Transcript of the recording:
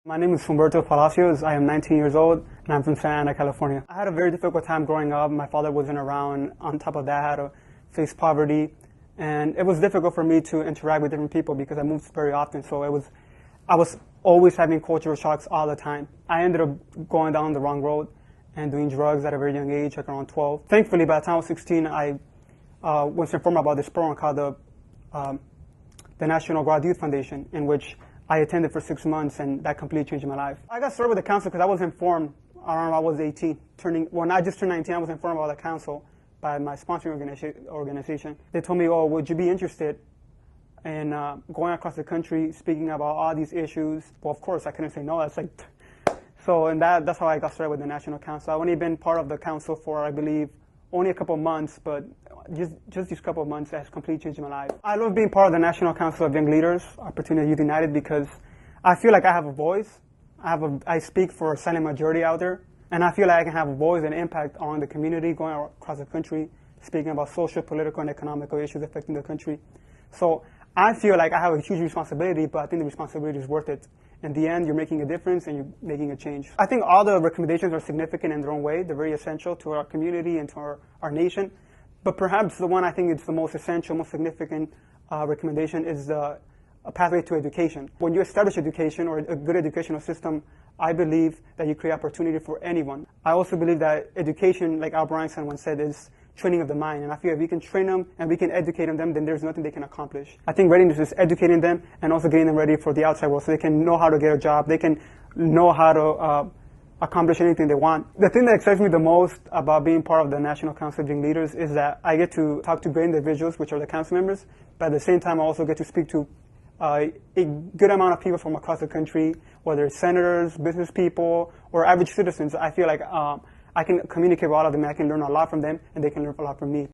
My name is Humberto Palacios. I am 19 years old and I'm from Santa Ana, California. I had a very difficult time growing up. My father wasn't around. On top of that, I had to face poverty. And it was difficult for me to interact with different people because I moved very often. So I was always having cultural shocks all the time. I ended up going down the wrong road and doing drugs at a very young age, like around 12. Thankfully, by the time I was 16, I was informed about this program called the National Guard Youth Foundation, in which I attended for 6 months, and that completely changed my life. I got started with the council because I was informed around when I was 18. When I just turned 19, I was informed about the council by my sponsoring organization. They told me, oh, would you be interested in going across the country, speaking about all these issues? Well, of course, I couldn't say no. That's how I got started with the National Council. I've only been part of the council for, I believe, only a couple months, but just these couple of months has completely changed my life. I love being part of the National Council of Young Leaders, Opportunity Youth United, because I feel like I have a voice. I speak for a silent majority out there, and I feel like I can have a voice and impact on the community going across the country, speaking about social, political, and economical issues affecting the country. So I feel like I have a huge responsibility, but I think the responsibility is worth it. In the end, you're making a difference and you're making a change. I think all the recommendations are significant in their own way. They're very essential to our community and to our nation. But perhaps the one I think is the most essential, most significant recommendation is a pathway to education. When you establish education or a good educational system, I believe that you create opportunity for anyone. I also believe that education, like Albert Einstein once said, is training of the mind. And I feel if we can train them and we can educate them, then there's nothing they can accomplish. I think readiness is educating them and also getting them ready for the outside world so they can know how to get a job. They can know how to accomplish anything they want. The thing that excites me the most about being part of the National Council of Young Leaders is that I get to talk to great individuals, which are the council members, but at the same time I also get to speak to a good amount of people from across the country, whether it's senators, business people, or average citizens. I feel like I can communicate with all of them, I can learn a lot from them, and they can learn a lot from me.